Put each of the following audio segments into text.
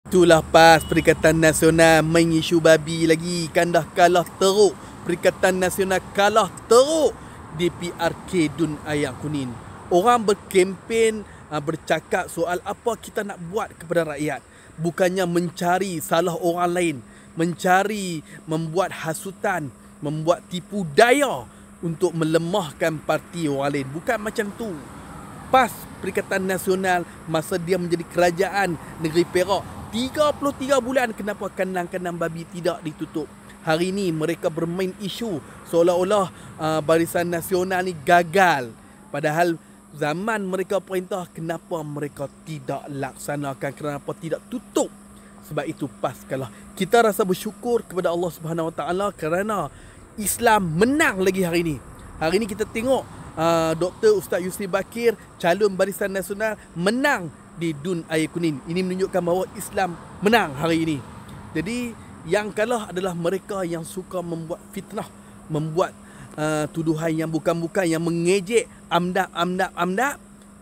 Itulah PAS, Perikatan Nasional main isu babi lagi. Kan dah kalah teruk. Perikatan Nasional kalah teruk di PRK Dun Air Kunin. Orang berkempen, bercakap soal apa kita nak buat kepada rakyat. Bukannya mencari salah orang lain. Mencari, membuat hasutan, membuat tipu daya untuk melemahkan parti orang lain. Bukan macam tu. PAS, Perikatan Nasional, masa dia menjadi kerajaan negeri Perak, 33 bulan kenapa kandang-kandang babi tidak ditutup. Hari ini mereka bermain isu seolah-olah Barisan Nasional ni gagal. Padahal zaman mereka perintah, kenapa mereka tidak laksanakan, kenapa tidak tutup. Sebab itu PAS kalah. Kita rasa bersyukur kepada Allah Subhanahu Wa Taala kerana Islam menang lagi hari ini. Hari ini kita tengok Dr. Ustaz Yusri Bakir, calon Barisan Nasional, menang di Dun Air Kunin. Ini menunjukkan bahawa Islam menang hari ini. Jadi yang kalah adalah mereka yang suka membuat fitnah, membuat tuduhan yang bukan-bukan, yang mengejek amdap.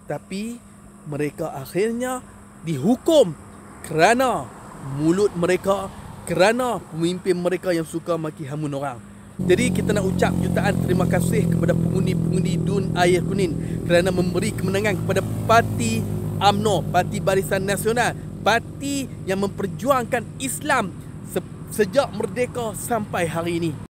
Tapi mereka akhirnya dihukum kerana mulut mereka, kerana pemimpin mereka yang suka maki hamun orang. Jadi kita nak ucap jutaan terima kasih kepada pengundi-pengundi Dun Air Kunin kerana memberi kemenangan kepada parti UMNO, Parti Barisan Nasional, parti yang memperjuangkan Islam sejak merdeka sampai hari ini.